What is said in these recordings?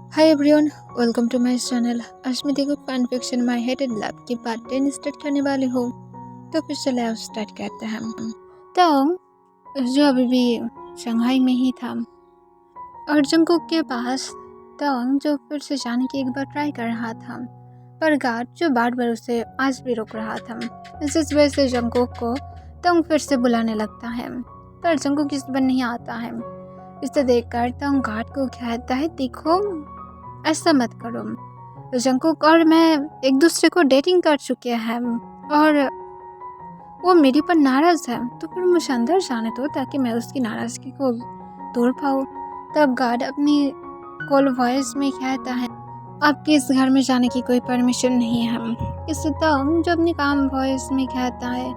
Hi everyone, welcome to my channel. आज मैं देखो fan fiction my hated love की पार्ट 10 स्टार्ट करने वाली हूँ। तो फिर चले आओ स्टार्ट करते हैं। तो जो अभी भी शंघाई में ही था और जंगकुक के पास तोंग जो फिर से जाने की एक बार ट्राई कर रहा था, पर गार्ड जो बार बार उसे आज भी रोक रहा था। इस वजह से जंगकुक को तोंग फिर से बुलाने लगता है, पर जंगकुक इस बार नहीं आता है। इसे देखकर तोंग गार्ड को कहता है, देखो ऐसा मत करो, जंगकुक और मैं एक दूसरे को डेटिंग कर चुके हैं और वो मेरे पर नाराज है, तो फिर मुझे अंदर जाने दो ताकि मैं उसकी नाराजगी को तोड़ पाऊँ। तब गार्ड अपनी कॉल वॉइस में कहता है, आपके इस घर में जाने की कोई परमिशन नहीं है। इससे तब जो अपनी काम वॉइस में कहता है,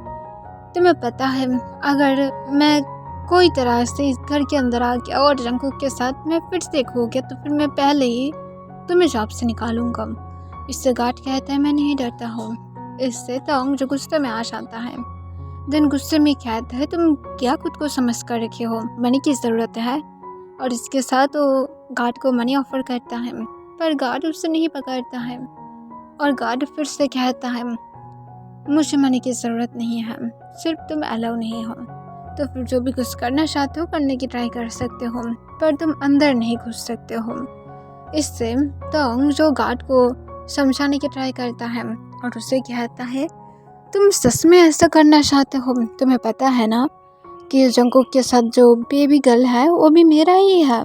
तुम्हें पता है अगर मैं कोई तरह से इस घर के अंदर आ गया और जंगकुक के साथ मैं फिर से खो गया तो फिर मैं पहले ही तुम्हें जॉब से निकालूंगा। इससे गार्ड कहता है, मैं नहीं डरता हूँ। इससे तोंग जो गुस्से में आ जाता है, दिन गुस्से में कहता है, तुम क्या खुद को समझ कर रखे हो, मनी की ज़रूरत है। और इसके साथ वो गार्ड को मनी ऑफर करता है, पर गार्ड उससे नहीं पकड़ता है और गार्ड फिर से कहता है, मुझे मनी की ज़रूरत नहीं है, सिर्फ तुम अलाउ नहीं हो। तो फिर जो भी कुछ करना चाहते हो करने की ट्राई कर सकते हो, पर तुम अंदर नहीं घुस सकते हो। इससे तोंग जो गार्ड को समझाने की ट्राई करता है और उसे कहता है, तुम सच में ऐसा करना चाहते हो, तुम्हें पता है ना कि जंगकुक के साथ जो बेबी गर्ल है वो भी मेरा ही है।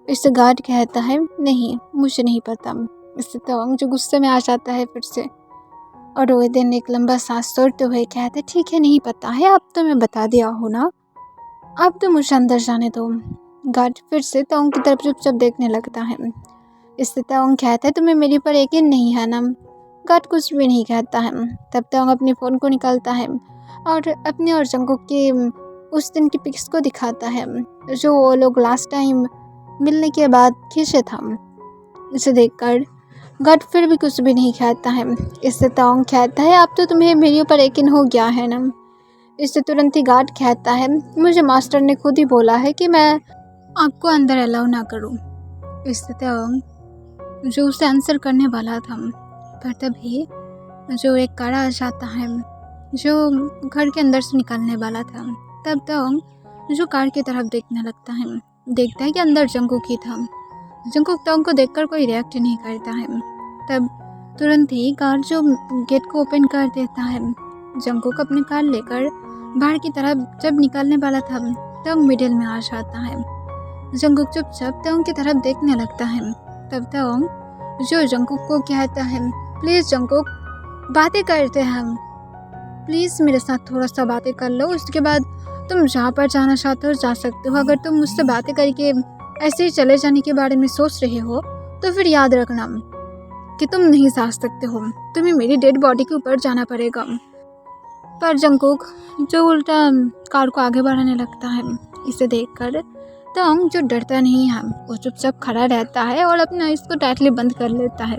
इससे गार्ड कहता है, नहीं मुझे नहीं पता। इससे तोंग जो गुस्से में आ जाता है फिर से, और वो दिन एक लंबा सांस छोड़ते हुए कहता है, ठीक है नहीं पता है, अब तो मैं बता दिया हूँ ना, अब तो मुझे अंदर जाने दो। गार्ड फिर से तोंग की तरफ चुपचाप देखने लगता है। इससे तोंग कहता है, तुम्हें मेरे पर यकीन नहीं है ना। गार्ड कुछ भी नहीं कहता है। तब तोंग अपने फ़ोन को निकालता है और अपने और जंगकुक के उस दिन की पिक्स को दिखाता है जो वो लोग लास्ट टाइम मिलने के बाद खींचे था। इसे देखकर गार्ड फिर भी कुछ भी नहीं कहता है। इससे तोंग कहता है, अब तो तुम्हें मेरे ऊपर यकीन हो गया है ना। इससे तुरंत ही गार्ड कहता है, मुझे मास्टर ने खुद ही बोला है कि मैं आपको अंदर अलाउ ना करूं। इससे तोंग जो उसे आंसर करने वाला था, पर तभी जो एक कारा आ जाता है जो घर के अंदर से निकालने वाला था। तब तोंग जो कार की तरफ देखने लगता है, देखता है कि अंदर जंगकुक ही था। जंगकुक तोंग को देखकर कोई रिएक्ट नहीं करता है। तब तुरंत ही कार जो गेट को ओपन कर देता है। जंगकुक अपनी कार लेकर बाहर की तरफ जब निकलने वाला था, तोंग मिडिल में आ जाता है। जंगकुक चुपचाप तोंग की तरफ देखने लगता है। तब तोंग जो जंगकुक को कहता है, प्लीज़ जंगकुक बातें करते हैं हम, प्लीज़ मेरे साथ थोड़ा सा बातें कर लो, उसके बाद तुम जहाँ पर जाना चाहते हो जा सकते हो। अगर तुम मुझसे बातें करके ऐसे ही चले जाने के बारे में सोच रहे हो तो फिर याद रखना कि तुम नहीं जा सकते हो, तुम्हें मेरी डेड बॉडी के ऊपर जाना पड़ेगा। पर जंगकुक जो उल्टा कार को आगे बढ़ाने लगता है। इसे देखकर तोंग जो डरता नहीं है वो चुपचाप खड़ा रहता है और अपना इसको टाइटली बंद कर लेता है,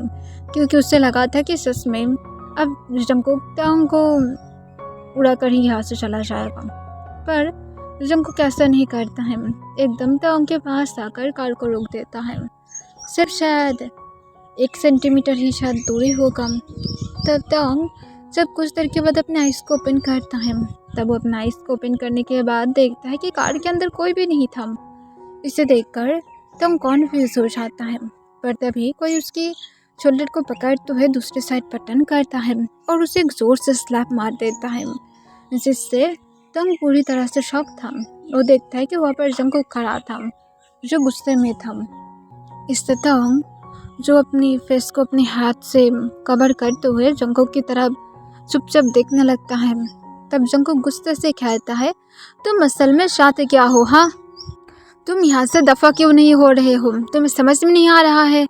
क्योंकि उससे लगा था कि सच में अब जंगकुक तोंग को उड़ा कर ही यहाँ से चला जाएगा। पर जंगकुक ऐसा नहीं करता है, एकदम तोंग के पास आकर कार को रोक देता है। सिर्फ शायद 1 सेंटीमीटर ही शायद दूरी होगा। तब तोंग जब कुछ देर के बाद अपने आइस को ओपन करता है, तब वो अपना आइस को ओपन करने के बाद देखता है कि कार के अंदर कोई भी नहीं था। इसे देखकर तोंग कॉन्फ्यूज हो जाता है, पर तभी कोई उसकी शोल्डर को पकड़ते हुए दूसरी साइड पर टर्न करता है और उसे एक जोर से स्लैप मार देता है, जिससे तोंग पूरी तरह से शॉक था। वो देखता है कि वहाँ पर जंगकुक खड़ा था जो गुस्से में था। इससे तोंग जो अपनी फेस को अपने हाथ से कवर करते हुए जंगकुक की तरफ चुपचाप देखने लगता है। तब जंगकुक गुस्से से कहता है, तुम असल में चाहते क्या हो? हाँ, तुम यहाँ से दफ़ा क्यों नहीं हो रहे हो? तुम्हें समझ में नहीं आ रहा है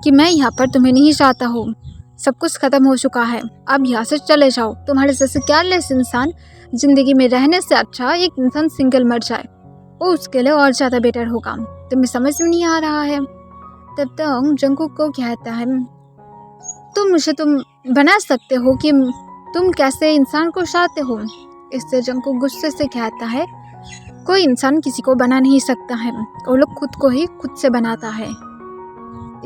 कि मैं यहाँ पर तुम्हें नहीं चाहता हूँ, सब कुछ ख़त्म हो चुका है, अब यहाँ से चले जाओ। तुम्हारे जैसे केयरलेस इंसान ज़िंदगी में रहने से अच्छा एक इंसान सिंगल मर जाए, वो उसके लिए और ज़्यादा बेटर होगा। तुम्हें समझ में नहीं आ रहा है? तब तक जंगकुक को कहता है, तुम बना सकते हो कि तुम कैसे इंसान को चाहते हो। इससे जंगकुक गुस्से से कहता है, कोई इंसान किसी को बना नहीं सकता है, वो लोग खुद को ही खुद से बनाता है।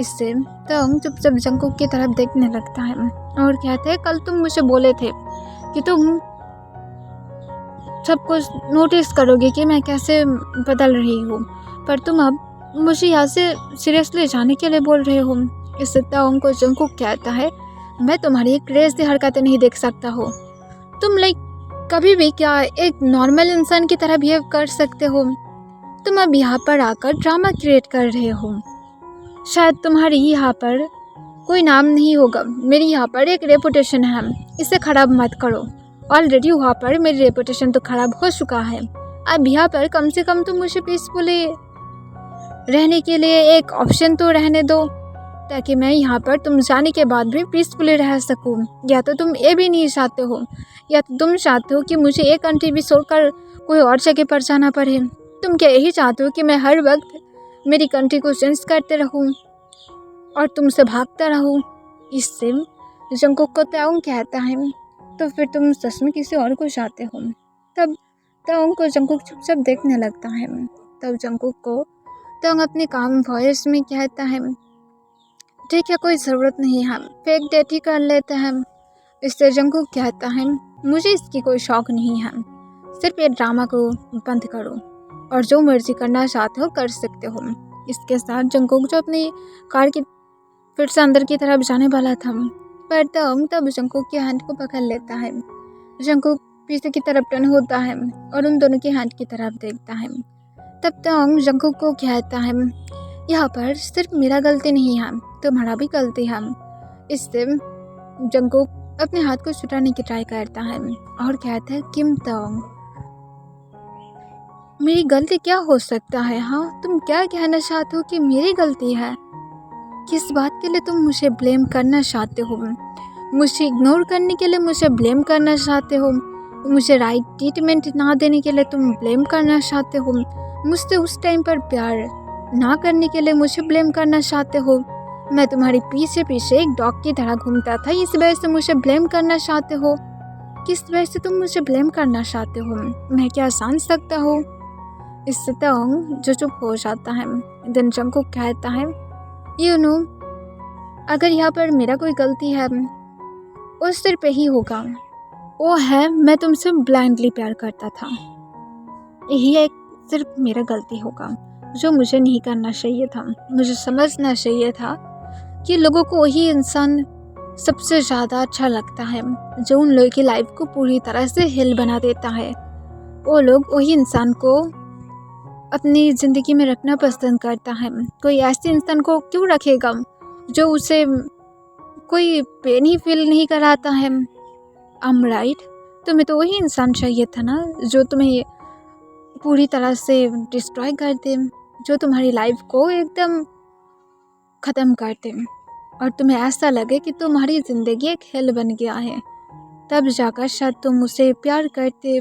इससे तंग चुपचाप जंकुक की तरफ देखने लगता है और कहते हैं, कल तुम मुझे बोले थे कि तुम सब कुछ नोटिस करोगे कि मैं कैसे बदल रही हूँ, पर तुम अब मुझे यहाँ से सीरियसली जाने के लिए बोल रहे हो। इससे तंग को जंकुक कहता है, मैं तुम्हारी क्रेज़ी हरकतें नहीं देख सकता हो। तुम कभी भी क्या एक नॉर्मल इंसान की तरह बिहेव कर सकते हो? तुम अब यहाँ पर आकर ड्रामा क्रिएट कर रहे हो। शायद तुम्हारी यहाँ पर कोई नाम नहीं होगा, मेरी यहाँ पर एक रेपुटेशन है, इसे ख़राब मत करो। ऑलरेडी वहाँ पर मेरी रेपुटेशन तो ख़राब हो चुका है। अब यहाँ पर कम से कम तुम मुझे पीसफुली रहने के लिए एक ऑप्शन तो रहने दो, ताकि मैं यहाँ पर तुम जाने के बाद भी पीसफुली रह सकूँ। या तो तुम ये भी नहीं चाहते हो, या तो तुम चाहते हो कि मुझे एक कंट्री भी छोड़कर कोई और जगह पर जाना पड़े। तुम क्या यही चाहते हो कि मैं हर वक्त मेरी कंट्री को चेंज करते रहूँ और तुमसे भागता रहूँ? इससे जंकुक को ताओंग कहता है, तो फिर तुम सच में किसी और को चाहते हो? तब ताओंग को जंकुक चुपचाप देखने लगता है। तब जंकुक को ताओंग अपने काम वॉइस में कहता है, ठीक है, कोई ज़रूरत नहीं है, फेक डेट ही कर लेते हैं। इससे जंकुक कहता है, मुझे इसकी कोई शौक नहीं है, सिर्फ ये ड्रामा को बंद करो और जो मर्जी करना चाहते हो कर सकते हो। इसके साथ जंकुक जो अपनी कार की फिर से अंदर की तरफ जाने वाला था, पर तब जंकुक के हैंड को पकड़ लेता है। जंकुक पीछे की तरफ टर्न होता है और उन दोनों के हैंड की तरफ देखता है। तब तक जंकुक को कहता है, यहाँ पर सिर्फ मेरा गलती नहीं है, तुम्हारा भी गलती है। इससे जंकुक अपने हाथ को छुटाने की ट्राई करता है और कहता है, किम ताओंग, मेरी गलती क्या हो सकता है? हाँ, तुम क्या कहना चाहते हो कि मेरी गलती है? किस बात के लिए तुम मुझे ब्लेम करना चाहते हो? मुझे इग्नोर करने के लिए मुझे ब्लेम करना चाहते हो? मुझे राइट ट्रीटमेंट ना देने के लिए तुम ब्लेम करना चाहते हो? मुझसे उस टाइम पर प्यार ना करने के लिए मुझे ब्लेम करना चाहते हो? मैं तुम्हारे पीछे पीछे एक डॉग की तरह घूमता था, इस वजह से मुझे ब्लेम करना चाहते हो? किस वजह से तुम मुझे ब्लेम करना चाहते हो? मैं क्या जान सकता हूँ? इससे ताओंग जो चुप हो जाता है। देन जंकुक कहता है, यू नो, अगर यहाँ पर मेरा कोई गलती है वो सिर्फ यही होगा, वो है मैं तुमसे ब्लाइंडली प्यार करता था। यही एक सिर्फ मेरा गलती होगा जो मुझे नहीं करना चाहिए था। मुझे समझना चाहिए था कि लोगों को वही इंसान सबसे ज़्यादा अच्छा लगता है जो उन लोगों की लाइफ को पूरी तरह से हिल बना देता है। वो लोग वही इंसान को अपनी ज़िंदगी में रखना पसंद करता है। कोई ऐसे इंसान को क्यों रखेगा जो उसे कोई पेन ही फील नहीं कराता है? I'm right? तुम्हें तो वही इंसान चाहिए था ना जो तुम्हें पूरी तरह से डिस्ट्रॉय कर दे, जो तुम्हारी लाइफ को एकदम ख़त्म कर दे और तुम्हें ऐसा लगे कि तुम्हारी ज़िंदगी एक हेल बन गया है। तब जाकर शायद तुम उसे प्यार करते,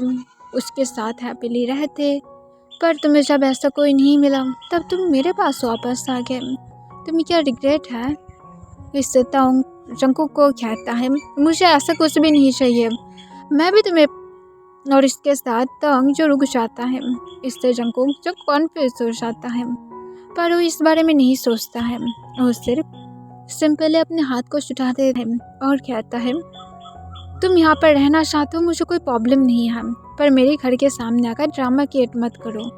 उसके साथ हैप्पीली रहते। पर तुम्हें जब ऐसा कोई नहीं मिला तब तुम मेरे पास वापस आ गए। तुम्हें क्या रिग्रेट है? इससे ताओंग जंकुक को कहता है, मुझे ऐसा कुछ भी नहीं चाहिए, मैं भी तुम्हें। और इसके साथ ताओंग जो रुक जाता है। इससे जंकुक जो कॉन्फ्यूज हो जाता है, पर वो इस बारे में नहीं सोचता है। वो सिर्फ सिंपली अपने हाथ को छुटा देता है और कहता है, तुम यहाँ पर रहना चाहते हो, मुझे कोई प्रॉब्लम नहीं है, पर मेरे घर के सामने आकर ड्रामा क्रिएट मत करो।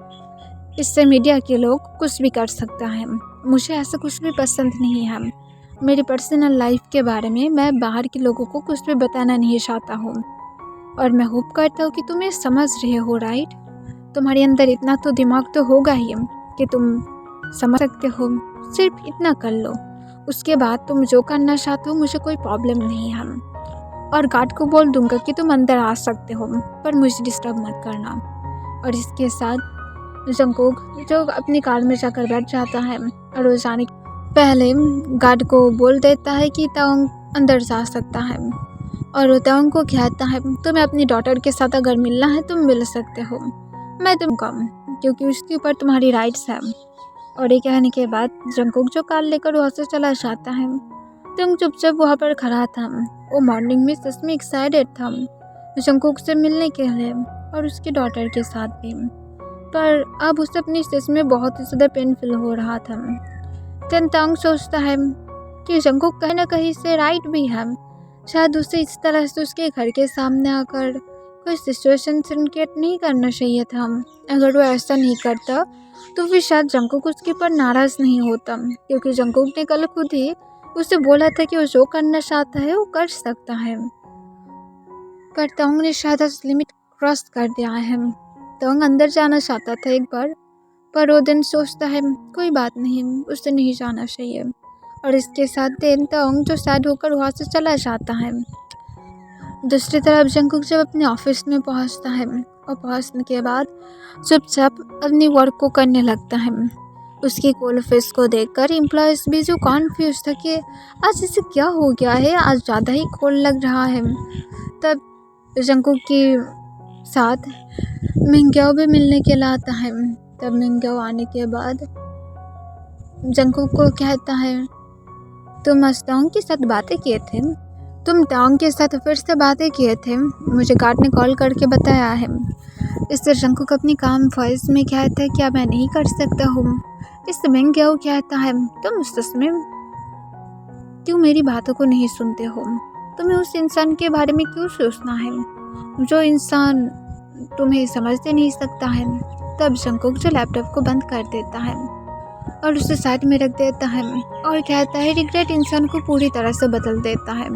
इससे मीडिया के लोग कुछ भी कर सकता है, मुझे ऐसा कुछ भी पसंद नहीं है। मेरी पर्सनल लाइफ के बारे में मैं बाहर के लोगों को कुछ भी बताना नहीं चाहता हूँ और मैं होप करता हूँ कि तुम ये समझ रहे हो, राइट? तुम्हारे अंदर इतना तो दिमाग तो होगा ही कि तुम समझ सकते हो। सिर्फ इतना कर लो, उसके बाद तुम जो करना चाहते हो मुझे कोई प्रॉब्लम नहीं है। और गार्ड को बोल दूंगा कि तुम अंदर आ सकते हो, पर मुझे डिस्टर्ब मत करना। और इसके साथ जंकुक जो अपनी कार में जाकर बैठ जाता है और वो जाने पहले गार्ड को बोल देता है कि ताओंग अंदर जा सकता है। और वो ताओंग को कहता है, तुम्हें अपनी डॉटर के साथ अगर मिलना है तुम मिल सकते हो, मैं तुम कम, क्योंकि उसके ऊपर तुम्हारी राइट्स है। और ये कहने के बाद जंकुक जो कार लेकर वहाँ से चला जाता है। ताओंग चुपचाप वहाँ पर खड़ा था। वो मॉर्निंग में सच में एक्साइटेड था जंकुक से मिलने के लिए और उसकी डॉटर के साथ भी, पर अब उसे अपनी सच में बहुत ही ज़्यादा पेन फील हो रहा था। देन तंग सोचता है कि जंगकुक कहीं ना कहीं से राइट भी है। शायद उसे इस तरह से उसके घर के सामने आकर कोई सिचुएशन क्रिएट नहीं करना चाहिए था। अगर वो ऐसा नहीं करता तो फिर शायद जंगकुक उसके ऊपर नाराज़ नहीं होता, क्योंकि जंगकुक ने कल खुद ही उसे बोला था कि वो जो करना चाहता है वो कर सकता है। पर तोंग ने शायद उस लिमिट क्रॉस कर दिया है। तोंग अंदर जाना चाहता था एक बार, पर वो दिन सोचता है कोई बात नहीं, उसे नहीं जाना चाहिए। और इसके साथ दिन तोंग जो सैड होकर वहाँ से चला जाता है। दूसरी तरफ जंगकुक जब अपने ऑफिस में पहुँचता है और पहुँचने के बाद चुपचाप अपनी वर्क को करने लगता है। उसकी कॉल फेस को देखकर एम्प्लॉयज़ भी जो कॉन्फ्यूज था कि आज इसे क्या हो गया है, आज ज़्यादा ही कॉल लग रहा है। तब जंगकुक के साथ मिंग्याओ भी मिलने के लिए आता है। तब मिंग्याओ आने के बाद जंगकुक को कहता है, तुम आज तांग के साथ बातें किए थे, तुम तांग के साथ फिर से बातें किए थे, मुझे गार्ड ने कॉल करके बताया है। इससे जंगकुक अपनी काम वॉइस में कहता है क्या मैं नहीं कर सकता हूँ। इससे मिंग्याओ कहता है, तुम सच में क्यों मेरी बातों को नहीं सुनते हो, तुम्हें उस इंसान के बारे में क्यों सोचना है जो इंसान तुम्हें समझते नहीं सकता है। तब जंगकुक जो लैपटॉप को बंद कर देता है और उसे साइड में रख देता है और कहता है रिग्रेट इंसान को पूरी तरह से बदल देता है।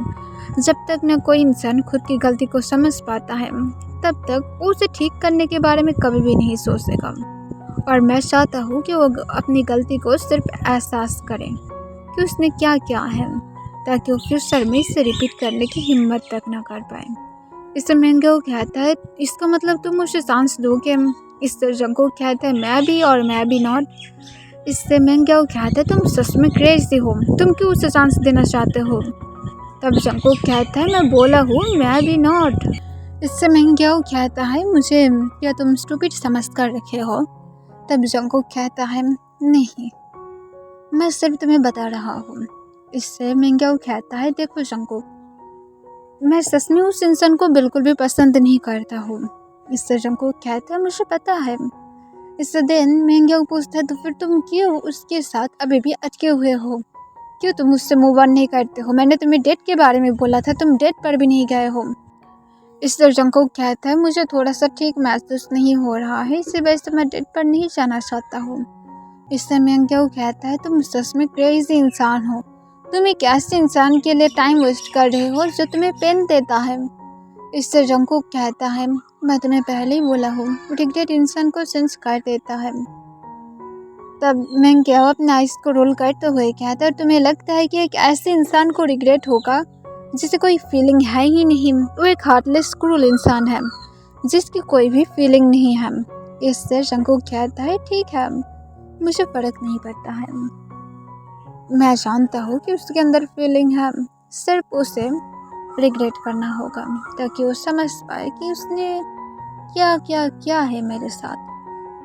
जब तक न कोई इंसान खुद की गलती को समझ पाता है तब तक वो उसे ठीक करने के बारे में कभी भी नहीं सोचेगा। और मैं चाहता हूँ कि वो अपनी गलती को सिर्फ एहसास करे कि उसने क्या किया है, ताकि वो फ्यूचर में इसे रिपीट करने की हिम्मत तक ना कर पाए। इससे मिंग्याओ कहता है इसका मतलब तुम मुझे चांस दोगे। इससे जंगकुक कहता है मैं भी और मैं भी नॉट। इससे मिंग्याओ कहता है तुम सच में क्रेजी हो, तुम क्यों उसे चांस देना चाहते हो। तब जंगकुक कहता है मैं बोला हूँ मैं भी नॉट। इससे मिंग्याओ कहता है मुझे क्या तुम स्टूपिड समझ कर रखे हो। तब जंगकुक कहता है नहीं, मैं सिर्फ तुम्हें बता रहा हूँ। इससे मिंग्याओ कहता है देखो जंगकुक, मैं सच में उस इंसान को बिल्कुल भी पसंद नहीं करता हूँ। इससे जंगकुक कहता है मुझे पता है। इससे देन मिंग्याओ पूछता है तो फिर तुम क्यों उसके साथ अभी भी अटके हुए हो, क्यों तुम उससे मूव ऑन नहीं करते हो। मैंने तुम्हें डेट के बारे में बोला था, तुम डेट पर भी नहीं गए हो। इससे जंगकुक कहता है मुझे थोड़ा सा ठीक महसूस नहीं हो रहा है, इसी वजह से मैं डेट पर नहीं जाना चाहता हूँ। इससे मिंग्याओ कहता है तुम सच में क्रेजी इंसान हो, तुम एक ऐसे इंसान के लिए टाइम वेस्ट कर रहे हो जो तुम्हें पेन देता है। इससे जंगकुक कहता है मैं तुम्हें पहले ही बोला हूँ रिग्रेट इंसान को सेंस कर देता है। तब मिंग्याओ अपने आइस को रोल करते हुए कहता है तुम्हें लगता है कि एक ऐसे इंसान को रिग्रेट होगा जिसे कोई फीलिंग है ही नहीं, वो एक हार्टलेस क्रूल इंसान है जिसकी कोई भी फीलिंग नहीं है। इससे जंगकुक कहता है ठीक है, मुझे फर्क नहीं पड़ता है, मैं जानता हूँ कि उसके अंदर फीलिंग है, सिर्फ उसे रिग्रेट करना होगा ताकि वो समझ पाए कि उसने क्या क्या किया है मेरे साथ।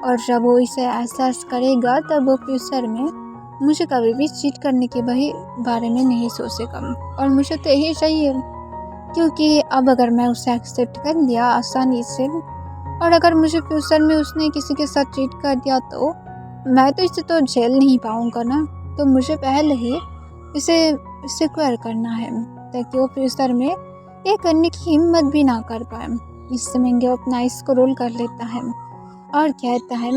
और जब वो इसे एहसास करेगा तब वो फ्यूचर में मुझे कभी भी चीट करने के बारे में नहीं सोचेगा। और मुझे तो यही चाहिए, क्योंकि अब अगर मैं उसे एक्सेप्ट कर लिया आसानी से और अगर मुझे फ्यूचर में उसने किसी के साथ चीट कर दिया तो मैं तो इसे तो झेल नहीं पाऊँगा ना। तो मुझे पहले ही इसे सिक्योर करना है ताकि वो फ्यूचर में ये करने की हिम्मत भी ना कर पाए। इससे मिंग्याओ अपना आइस को रोल कर लेता है और कहता है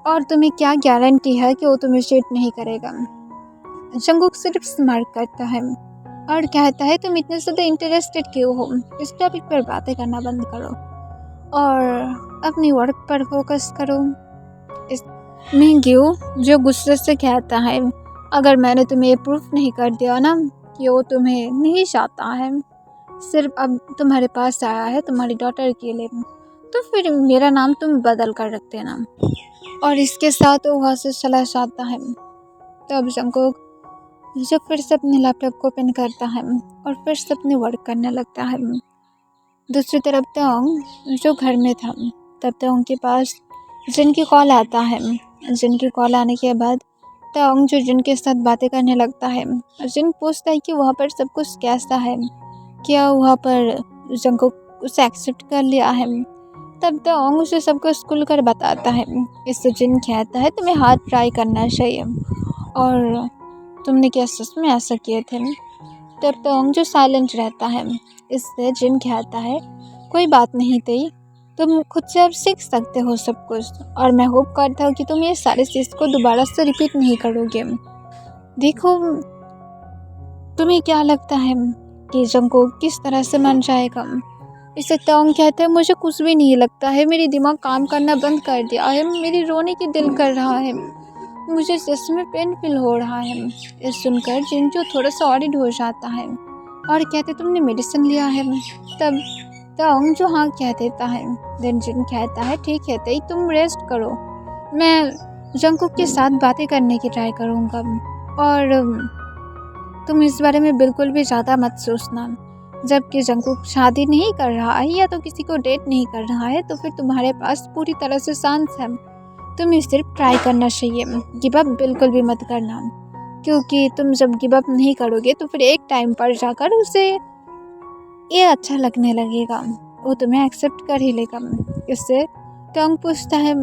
और तुम्हें क्या गारंटी है कि वो तुम्हें चीट नहीं करेगा। जंगकुक सिर्फ स्मार्ट करता है और कहता है तुम इतने ज़्यादा इंटरेस्टेड क्यों हो, इस टॉपिक पर बातें करना बंद करो और अपनी वर्क पर फोकस करो। इस मिंग्याओ जो गुस्से से कहता है अगर मैंने तुम्हें प्रूफ नहीं कर दिया ना कि वो तुम्हें नहीं चाहता है, सिर्फ अब तुम्हारे पास आया है तुम्हारी डॉटर के लिए, तो फिर मेरा नाम तुम बदल कर रख देना। और इसके साथ वो वहाँ से चला जाता है। तब जंगकुक जो फिर से अपने लैपटॉप को ओपन करता है और फिर से अपने वर्क करने लगता है। दूसरी तरफ तोंग जो घर में था, तब तोंग के पास जिन की कॉल आता है। जिन की कॉल आने के बाद तोंग जो जिन के साथ बातें करने लगता है। जिन पूछता है कि वहाँ पर सब कुछ कैसा है, क्या वहाँ पर जंगकुक उसे एक्सेप्ट कर लिया है। तब तोंग उसे सब कुछ खुलकर बताता है। इससे जिन कहता है तुम्हें हाथ ट्राई करना चाहिए और तुमने क्या सच में ऐसा किए थे? तब तोंग जो साइलेंट रहता है। इससे जिन कहता है कोई बात नहीं थी, तुम खुद से अब सीख सकते हो सब कुछ और मैं होप करता हूँ कि तुम ये सारी चीज़ को दोबारा से रिपीट नहीं करोगे। देखो, तुम्हें क्या लगता है कि जंगकोक किस तरह से मान जाएगा? इसे तोंग कहते हैं मुझे कुछ भी नहीं लगता है, मेरी दिमाग काम करना बंद कर दिया है, मेरी रोने की दिल कर रहा है, मुझे सच में पेन फील हो रहा है। ये सुनकर जिंजो थोड़ा सा ऑडिड हो जाता है और कहते तुमने मेडिसिन लिया है? तब तोंग जो हाँ कह देता है। देन जिन कहता है ठीक है तई तुम रेस्ट करो, मैं जंगकोक के साथ बातें करने की ट्राई करूँगा और तुम इस बारे में बिल्कुल भी ज़्यादा मत सोचना। जबकि जंगकोक शादी नहीं कर रहा है या तो किसी को डेट नहीं कर रहा है तो फिर तुम्हारे पास पूरी तरह से चांस है। तुम्हें सिर्फ ट्राई करना चाहिए, गिव अप बिल्कुल भी मत करना, क्योंकि तुम जब गिव अप नहीं करोगे तो फिर एक टाइम पर जाकर उसे ये अच्छा लगने लगेगा, वो तुम्हें एक्सेप्ट कर ही लेगा। इससे तोंग पूछता है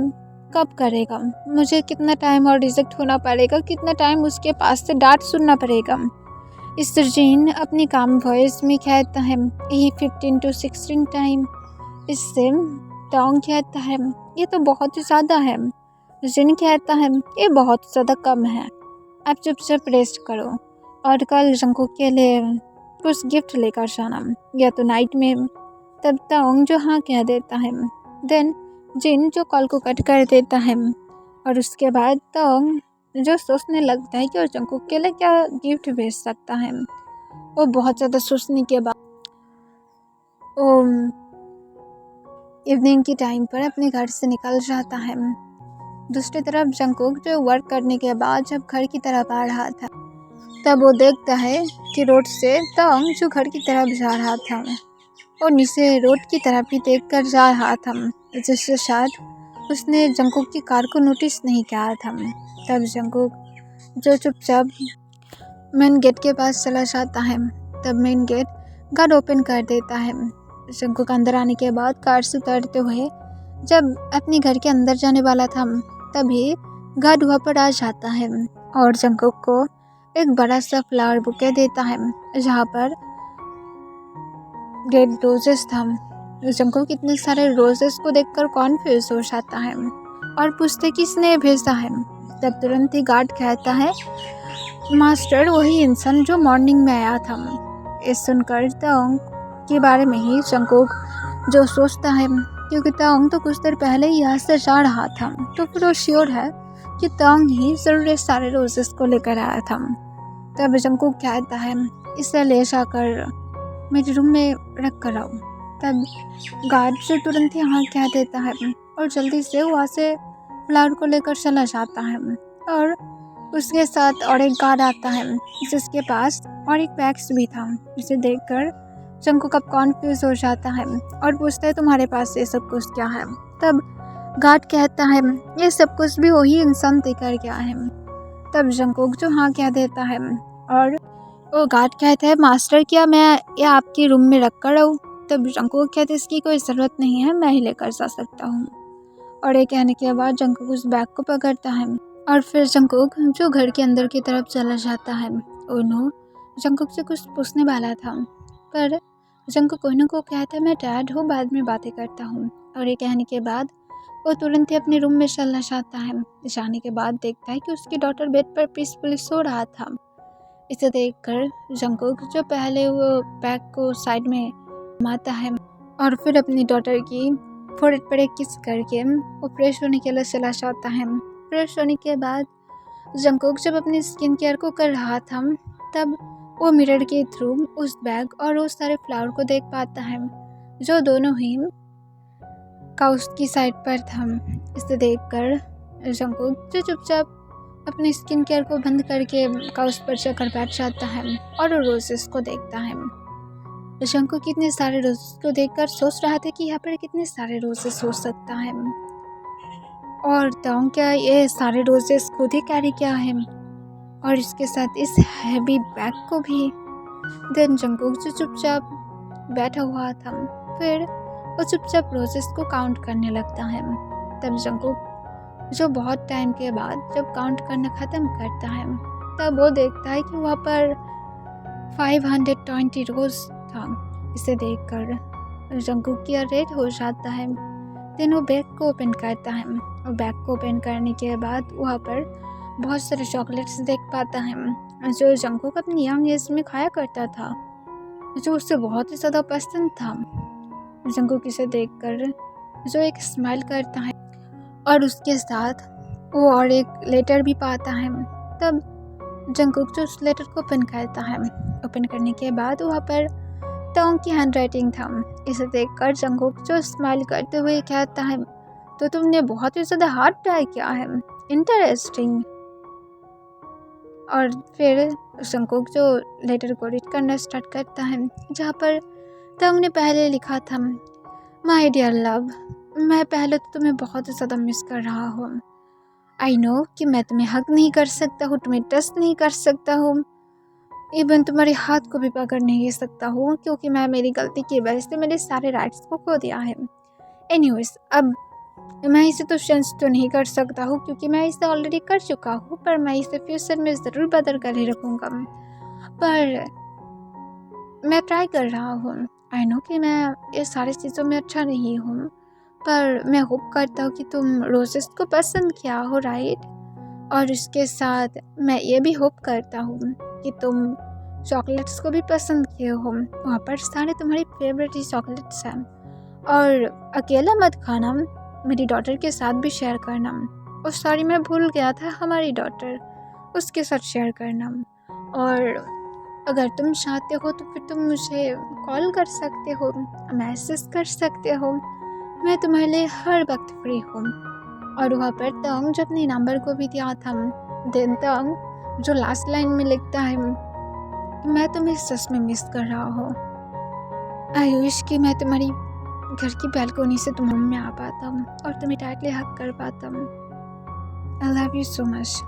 कब करेगा, मुझे कितना टाइम और रिजेक्ट होना पड़ेगा, कितना टाइम उसके पास से डांट सुनना पड़ेगा? इस जिन अपनी काम वॉइस में कहता है यही 15 to 16 टाइम। इससे तोंग कहता है ये तो बहुत ही ज़्यादा है। जिन कहता है ये बहुत ज़्यादा कम है, आप चुपचाप रेस्ट करो और कल जंगकोक के लिए कुछ गिफ्ट लेकर जाना या तो नाइट में। तब तोंग जो हाँ कह देता है। देन जिन जो कॉल को कट कर देता है और उसके बाद तोंग जो सोचने लगता है कि वो जंगकोक के लिए क्या गिफ्ट भेज सकता है। वो बहुत ज़्यादा सोचने के बाद वो इवनिंग की टाइम पर अपने घर से निकल जाता है। दूसरी तरफ जंगकोक जो वर्क करने के बाद जब घर की तरफ आ रहा था तब वो देखता है कि रोड से तोंग जो घर की तरफ जा रहा था और नीचे रोड की तरफ ही देखकर जा रहा था, जिससे शायद उसने जंगकोक की कार को नोटिस नहीं किया था। तब जंगकोक जो चुपचाप मेन गेट के पास चला जाता है। तब मेन गेट गार्ड ओपन कर देता है। जंगकोक अंदर आने के बाद कार से उतरते हुए जब अपने घर के अंदर जाने वाला था तभी गार्ड वहाँ पर आ जाता है और जंगकोक को एक बड़ा सा फ्लावर बुके देता है जहाँ पर रेड रोजेस था। जंगकोक इतने सारे रोजेस को देखकर कॉन्फ्यूज हो जाता है और पूछते किसने भेजा है। तब तुरंत ही गार्ड कहता है मास्टर वही इंसान जो मॉर्निंग में आया था। इस सुनकर तोंग के बारे में ही जंगकोक जो सोचता है, क्योंकि तोंग तो कुछ देर पहले ही यहाँ से जा रहा था तो फिर वो श्योर है कि तोंग ही जरूर सारे रोजेस को लेकर आया था। तब जंगकोक कहता है इसे ले जाकर मेरे रूम में रख कर आओ। तब गार्ड से तुरंत ही हाँ कह देता है और जल्दी से वहाँ से फ्लावर को लेकर चला जाता है और उसके साथ और एक गार्ड आता है जिसके पास और एक बैग्स भी था। इसे देखकर जंगकोक अब कॉन्फ्यूज हो जाता है और पूछता है तुम्हारे पास ये सब कुछ क्या है। तब गार्ड कहता है ये सब कुछ भी वही इंसान देकर गया है। तब जंगकोक जो हाँ कह देता है और वो गार्ड कहता है मास्टर क्या मैं ये आपके रूम में रख कर आऊँ? तब जंगकोक कहते इसकी कोई ज़रूरत नहीं है, मैं ही लेकर जा सकता हूँ। और ये कहने के बाद जंगकोक उस बैग को पकड़ता है और फिर जंगकोक जो घर के अंदर की तरफ चला जाता है। उन्हों जंगकोक से कुछ पूछने वाला था पर जंगकोक उन्हों को कहता है मैं टायर्ड हूँ, बाद में बातें करता हूँ। और ये कहने के बाद वो तुरंत ही अपने रूम में चलना चाहता है। जाने के बाद देखता है कि उसकी डॉटर बेड पर पीसफुली सो रहा था। इसे देखकर जंगकोक जो पहले वो बैग को साइड में घुमाता है और फिर अपनी डॉटर की फोrehead पर एक किस करके वो फ्रेश होने के लिए चला जाता है। फ्रेश होने के बाद जंगकोक जब अपनी स्किन केयर को कर रहा था तब वो मिरर के थ्रू उस बैग और उस सारे फ्लावर को देख पाता है जो दोनों ही काउच की साइड पर था। इसे देखकर जंगकोक जो चुपचाप अपनी स्किन केयर को बंद करके काउच पर जाकर बैठ जाता है और रोजेस को देखता है। जंगकोक कितने सारे रोजेस को देखकर सोच रहा था कि यहाँ पर कितने सारे रोजेस हो सकता है और तोंग क्या ये सारे रोजेस खुद ही कैरी किया है और इसके साथ इस हैवी बैग को भी। देन जंगकोक जो चुपचाप बैठा हुआ था फिर वो चुपचाप रोजेस को काउंट करने लगता है। तब जंगकुक जो बहुत टाइम के बाद जब काउंट करना ख़त्म करता है, तब वो देखता है कि वहाँ पर 520 रोज था। इसे देखकर जंगकुक की रेड हो जाता है। देन वो बैग को ओपन करता है और बैग को ओपन करने के बाद वहाँ पर बहुत सारे चॉकलेट्स देख पाता है जो जंगकुक अपनी यंग एज में खाया करता था, जो उससे बहुत ही ज़्यादा पसंद था। जंगकुक इसे देखकर जो एक स्माइल करता है और उसके साथ वो और एक लेटर भी पाता है। तब जंगकुक जो उस लेटर को ओपन करता है, ओपन करने के बाद वहाँ पर तोंग की हैंड राइटिंग था। इसे देखकर जंगकुक जो स्माइल करते हुए कहता है, तो तुमने बहुत ही ज़्यादा हार्ड ट्राई किया है, इंटरेस्टिंग। और फिर जंगकुक जो लेटर को रीड करना स्टार्ट करता है, जहाँ पर तोंग ने पहले लिखा था, माय डियर लव, मैं पहले तो तुम्हें बहुत ही ज़्यादा मिस कर रहा हूँ। आई नो कि मैं तुम्हें हक नहीं कर सकता हूँ, तुम्हें टच नहीं कर सकता हूँ, इवन तुम्हारे हाथ को भी पकड़ नहीं सकता हूँ, क्योंकि मैं मेरी गलती की वजह से मेरे सारे राइट्स को खो दिया है। एनीवेज, अब मैं इसे तो चेंज तो नहीं कर सकता हूँ क्योंकि मैं इसे ऑलरेडी कर चुका हूँ, पर मैं इसे फ्यूचर में ज़रूर बदल कर ही रखूँगा। पर मैं ट्राई कर रहा हूँ। आई नो कि मैं ये सारी चीज़ों में अच्छा नहीं हूँ, पर मैं होप करता हूँ कि तुम रोजेस को पसंद किया हो, राइट? और उसके साथ मैं ये भी होप करता हूँ कि तुम चॉकलेट्स को भी पसंद किए हो। वहाँ पर सारे तुम्हारी फेवरेट ही चॉकलेट्स हैं। और अकेला मत खाना, मेरी डॉटर के साथ भी शेयर करना। और सॉरी, मैं भूल गया था, हमारी डॉटर, उसके साथ शेयर करना। और अगर तुम चाहते हो तो फिर तुम मुझे कॉल कर सकते हो, मैसेज कर सकते हो, मैं तुम्हारे लिए हर वक्त फ्री हूँ। और वहाँ पर तोंग जो अपने नंबर को भी दिया था, देन तोंग जो लास्ट लाइन में लिखता है, मैं तुम्हें सच में मिस कर रहा हूँ। आई विश कि मैं तुम्हारी घर की बैल्कोनी से तुम्हारे रूम में आ पाता और तुम्हें टाइटली हक कर पाता। I love you so much.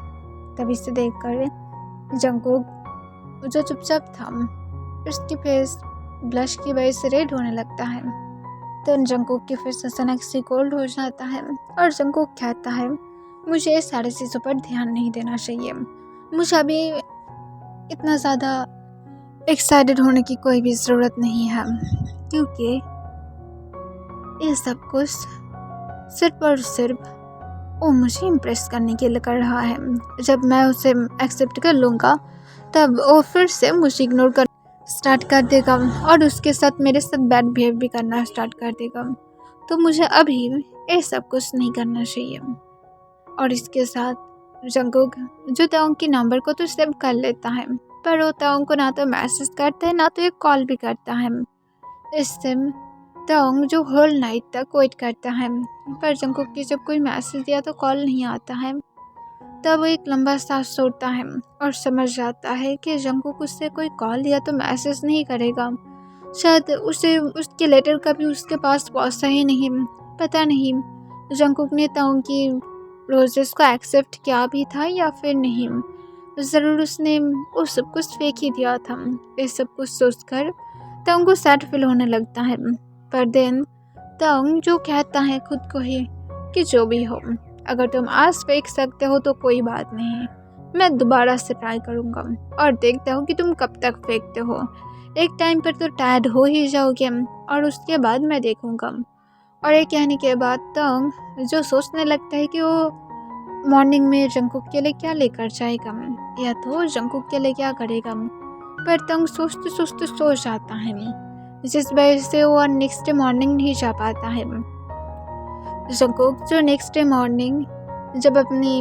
तभी से देख कर जंगकुक जो चुपचाप था, उसकी फेस ब्लश की वजह से रेड होने लगता है। तो जंगकुक की फेस अचानक से कोल्ड हो जाता है और जंगकुक कहता है, मुझे सारी चीज़ों पर ध्यान नहीं देना चाहिए, मुझे अभी इतना ज़्यादा एक्साइटेड होने की कोई भी ज़रूरत नहीं है, क्योंकि ये सब कुछ सिर्फ और सिर्फ वो मुझे इम्प्रेस करने के लिए कर रहा है। जब मैं उसे एक्सेप्ट कर लूँगा तब वो फिर से मुझे इग्नोर कर स्टार्ट कर देगा और उसके साथ मेरे साथ बैड बिहेव भी करना स्टार्ट कर देगा। तो मुझे अभी ये सब कुछ नहीं करना चाहिए। और इसके साथ जंगकुक जो तोंग की नंबर को तो सेव कर लेता है, पर वो तोंग को ना तो मैसेज करता है ना तो एक कॉल भी करता है। इससे तोंग जो होल नाइट तक वेट करता है, पर जंगकुक की जब कोई मैसेज या तो कॉल नहीं आता है, तब वो एक लंबा सांस छोड़ता है और समझ जाता है कि जंगकुक उससे कोई कॉल या तो मैसेज नहीं करेगा। शायद उसे उसके लेटर कभी उसके पास पहुंचा ही नहीं। पता नहीं जंगकुक ने तोंग की रोजेस को एक्सेप्ट किया भी था या फिर नहीं। ज़रूर उसने वो सब कुछ फेंक ही दिया था। ये सब कुछ सोचकर तोंग को सैड फील होने लगता है। पर देन तोंग जो कहता है खुद को ही कि जो भी हो, अगर तुम आज फेंक सकते हो तो कोई बात नहीं, मैं दोबारा से ट्राई करूँगा और देखता हूँ कि तुम कब तक फेंकते हो। एक टाइम पर तो टायर्ड हो ही जाओगे और उसके बाद मैं देखूँगा। और ये कहने के बाद तोंग जो सोचने लगता है कि वो मॉर्निंग में जंगकुक के लिए क्या लेकर जाएगा या तो जंगकुक के लिए क्या करेगा। पर तोंग सोचते सोचते सो जाता है, जिस वजह से वो नेक्स्ट डे मॉर्निंग नहीं जा पाता है। जंगकुक जो नेक्स्ट डे मॉर्निंग जब अपनी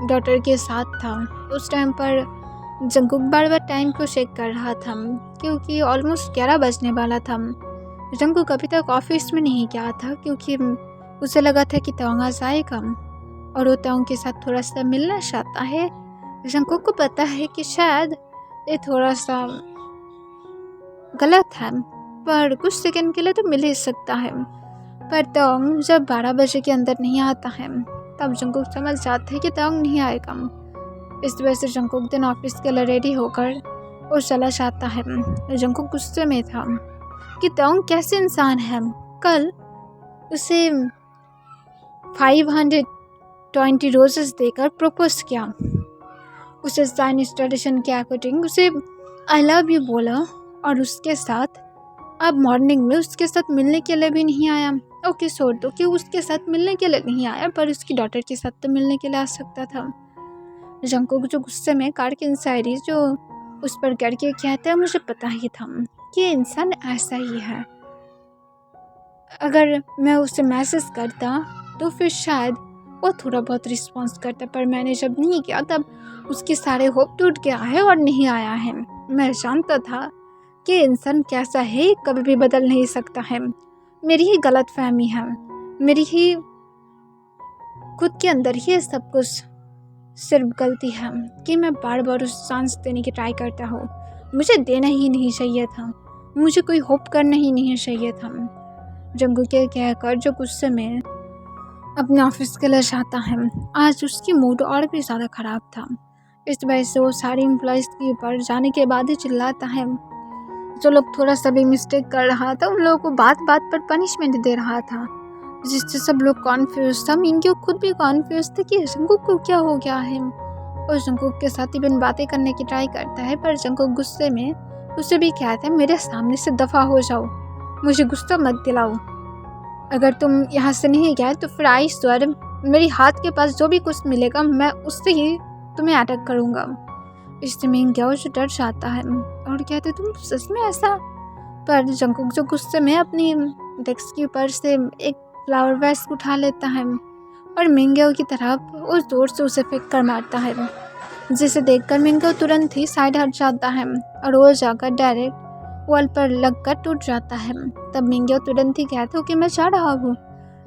डॉटर के साथ था, उस टाइम पर जंगकुक बार बार टाइम को चेक कर रहा था क्योंकि ऑलमोस्ट 11 बजने वाला था। जंगकुक अभी तक ऑफिस में नहीं गया था क्योंकि उसे लगा था कि तोंग आ जाएगा और वो तोंग के साथ थोड़ा सा मिलना चाहता है। जंगकुक को पता है कि शायद ये थोड़ा सा गलत है, पर कुछ सेकंड के लिए तो मिल ही सकता है। पर तोंग जब 12 बजे के अंदर नहीं आता है, तब जंगकुक समझ जाता है कि तोंग नहीं आएगा। इस वजह से जंगकुक दिन ऑफिस के लिए रेडी होकर वो चला जाता है। जंगकुक गुस्से में था कि तोंग कैसे इंसान है। कल उसे 520 रोजेस देकर प्रपोज किया, उसे चाइनीज ट्रेडिशन के अकॉर्डिंग उसे आई लव यू बोला, और उसके साथ अब मॉर्निंग में उसके साथ मिलने के लिए भी नहीं आया। ओके छोड़ दो कि उसके साथ मिलने के लिए नहीं आया, पर उसकी डॉटर के साथ तो मिलने के लिए आ सकता था। जंगकुक जो गुस्से में कार की इंसायरी जो उस पर करके कहता है, मुझे पता ही था कि इंसान ऐसा ही है। अगर मैं उसे मैसेज करता तो फिर शायद वो थोड़ा बहुत रिस्पॉन्स करता, पर मैंने जब नहीं किया तब उसके सारे होप टूट गया है और नहीं आया है। मैं जानता था कि इंसान कैसा है कभी भी बदल नहीं सकता है। मेरी ही गलत फहमी है, मेरी ही खुद के अंदर ही सब कुछ सिर्फ गलती है कि मैं बार बार उस चांस देने की ट्राई करता हूँ। मुझे देना ही नहीं चाहिए था, मुझे कोई होप करना ही नहीं चाहिए था। जंगू के कहकर जो गुस्से में अपने ऑफिस के लिए जाता है, आज उसकी मूड और भी ज़्यादा ख़राब था। इस वजह से वो सारी एम्प्लॉयज़ के ऊपर जाने के बाद ही चिल्लाता है। जो लोग थोड़ा सा भी मिस्टेक कर रहा था उन लोगों को बात बात पर पनिशमेंट दे रहा था, जिससे सब लोग कॉन्फ्यूज था। मिंग्यो खुद भी कॉन्फ्यूज था कि जंगकुक को क्या हो गया है, और जंगकुक के साथ इवन बातें करने की ट्राई करता है, पर जंगकुक गुस्से में उसे भी कहता है, मेरे सामने से दफ़ा हो जाओ, मुझे गुस्सा मत दिलाओ। अगर तुम यहाँ से नहीं गए तो फिर आई स्वर मेरी हाथ के पास जो भी कुछ मिलेगा मैं उससे ही तुम्हें अटैक करूँगा। इससे मिंग्यो जो डर जाता है और कहते तुम सच में ऐसा। पर जंगकुक जो गुस्से में अपनी डेस्क के ऊपर से एक फ्लावर वेस उठा लेता है और मिंग्यो की तरफ उस जोर से उसे फेंक कर मारता है, जिसे देखकर मिंग्यो तुरंत ही साइड हट जाता है और वो जाकर डायरेक्ट वॉल पर लगकर टूट जाता है। तब मिंग्यो तुरंत ही कहता है कि मैं जा रहा हूँ,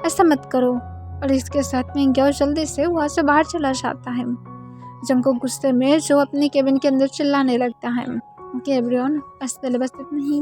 ऐसा मत करो, और इसके साथ मिंग्यो जल्दी से वहाँ से बाहर चला जाता है। जंगकुक गुस्से में जो अपने केबिन के अंदर चिल्लाने लगता है कि एवरीवन बस इतना ही।